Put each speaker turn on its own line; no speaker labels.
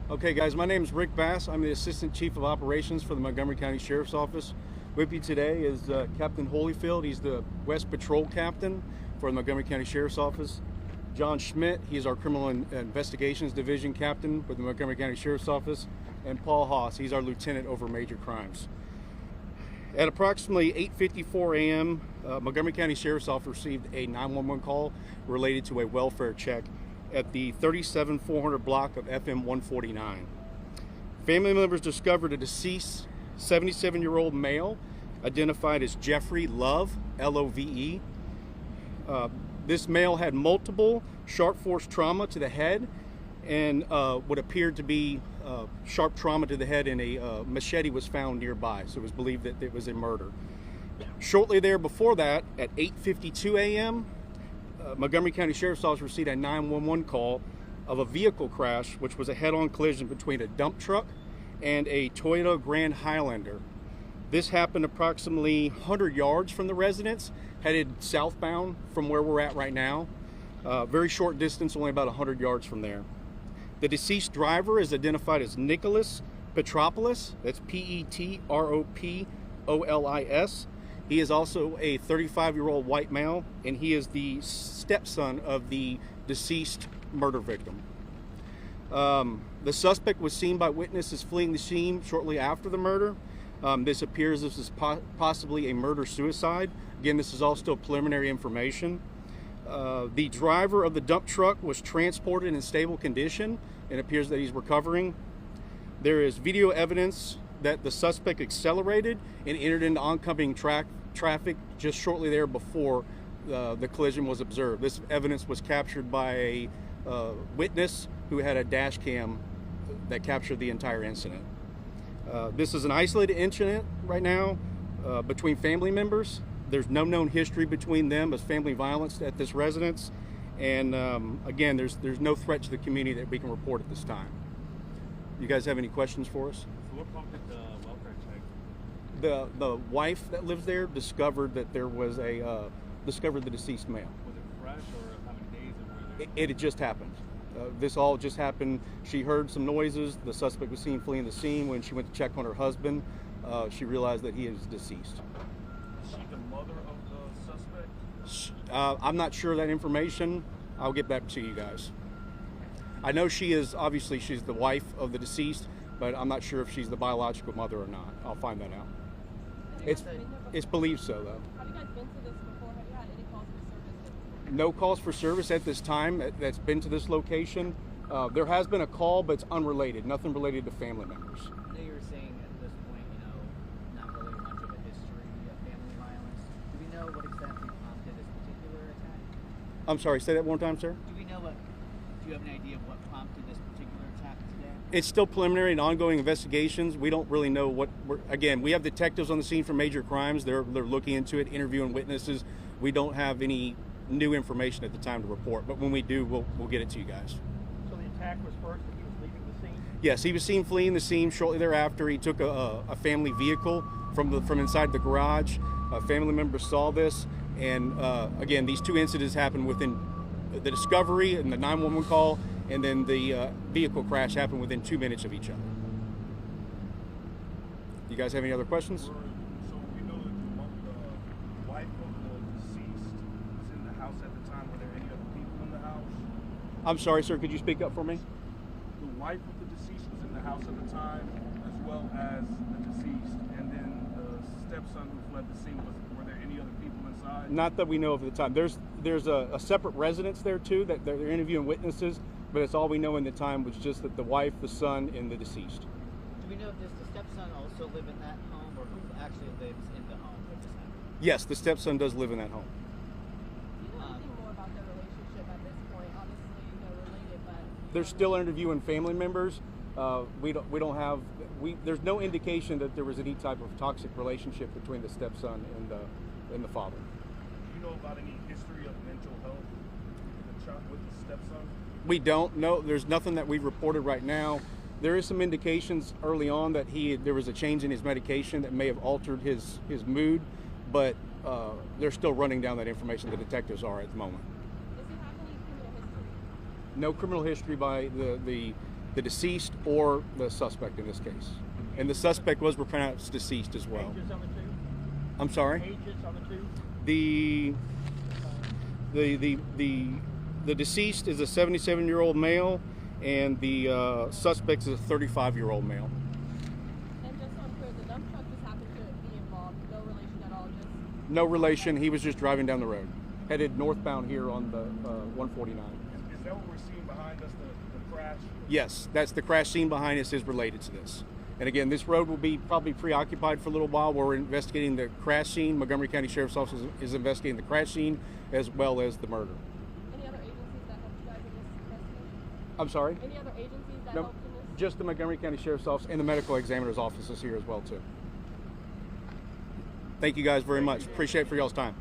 Okay, guys, my name is Rick Bass. I'm the Assistant Chief of Operations for the Montgomery County Sheriff's Office. With me today is Captain Holyfield. He's the West Patrol Captain for the Montgomery County Sheriff's Office. John Schmidt, he's our Criminal Investigations Division Captain with the Montgomery County Sheriff's Office. And Paul Haas, he's our Lieutenant over Major Crimes. At approximately 8:54 a.m., Montgomery County Sheriff's Office received a 911 call related to a welfare check at the 37400 block of FM 149. Family members discovered a deceased 77-year-old male identified as Jeffrey Love, L-O-V-E. This male had multiple sharp force trauma to the head and what appeared to be sharp trauma to the head, and a machete was found nearby, so it was believed that it was a murder. Shortly there before that, at 8:52 a.m., Montgomery County Sheriff's Office received a 911 call of a vehicle crash, which was a head-on collision between a dump truck and a Toyota Grand Highlander. This happened approximately 100 yards from the residence, headed southbound from where we're at right now. Very short distance, only about 100 yards from there. The deceased driver is identified as Nicholas Petropolis. That's P-E-T-R-O-P-O-L-I-S. He is also a 35-year-old white male, and he is the stepson of the deceased murder victim. The suspect was seen by witnesses fleeing the scene shortly after the murder. This appears this is possibly a murder-suicide. Again, this is all still preliminary information. The driver of the dump truck was transported in stable condition, and it appears that he's recovering. There is video evidence that the suspect accelerated and entered into oncoming traffic just shortly there before the collision was observed. This evidence was captured by a witness who had a dash cam that captured the entire incident. This is an isolated incident right now between family members. There's no known history between them as family violence at this residence, and again, there's no threat to the community that we can report at this time. You guys have any questions for us?
So what prompted the welfare check?
The wife that lives there discovered that there was discovered the deceased male.
Was it fresh, or how many days were there?
It had just happened. This all just happened. She heard some noises. The suspect was seen fleeing the scene. When she went to check on her husband, she realized that he is deceased.
Is she the mother of the suspect?
I'm not sure of that information. I'll get back to you guys. I know she's the wife of the deceased, but I'm not sure if she's the biological mother or not. I'll find that out. It's believed so, though.
Have you guys been to this before? Have you had any calls for service?
No calls for service at this time that's been to this location. There has been a call, but it's unrelated, nothing related to family members.
I know you were saying at this point, not really much of a history of family violence. Do we know what exactly prompted this particular attack?
I'm sorry, say that one more time, sir?
Do you have an idea of what prompted this particular attack today?
It's still preliminary and ongoing investigations. We don't really know again, we have detectives on the scene for major crimes. They're looking into it, interviewing witnesses. We don't have any new information at the time to report, but when we do, we'll get it to you guys.
So the attack was first when he was leaving the scene?
Yes, he was seen fleeing the scene. Shortly thereafter, he took a family vehicle from inside the garage. Family members saw this, and again, these two incidents happened within the discovery and the 911 call, and then the vehicle crash happened within 2 minutes of each other. You guys have any other questions?
So we know that the wife of the deceased was in the house at the time. Were there any other people in the house?
I'm sorry, sir. Could you speak up for me?
The wife of the deceased was in the house at the time, as well as the deceased, and then the stepson who fled the scene. Were there any other people inside?
Not that we know of at the time. There's a separate residence there too that they're interviewing witnesses, but it's all we know in the time was just that the wife, the son, and the deceased.
Do we know, does the stepson also live in that home, or who actually lives in the home where this happened?
Yes, the stepson does live in that home.
Do you know anything more about their relationship at this point? Obviously, they're related, but
They're still interviewing family members. There's no indication that there was any type of toxic relationship between the stepson and the father.
Do you know about any history of mental health with the stepson?
We don't know. There's nothing that we've reported right now. There is some indications early on that there was a change in his medication that may have altered his mood, but they're still running down that information. The detectives are at the moment.
does he have any criminal history?
No criminal history by the deceased or the suspect in this case. And the suspect was pronounced deceased as well.
Ages on the two?
I'm sorry?
Ages on the two?
The deceased is a 77-year-old male, and the suspect is a 35-year-old male.
And just so I'm clear, the dump truck just happened to be involved. No relation at all. Just
No relation. He was just driving down the road, headed northbound here on the 149.
Is that what we're seeing behind us, the crash?
Yes, that's the crash scene behind us is related to this. And again, this road will be probably preoccupied for a little while. We're investigating the crash scene. Montgomery County Sheriff's Office is investigating the crash scene as well as the murder.
any other agencies that helped you guys in this investigation?
I'm sorry?
Any other agencies that
No,
helped in this?
just the Montgomery County Sheriff's Office and the medical examiner's office is here as well too. Thank you guys very much. Appreciate it for y'all's time.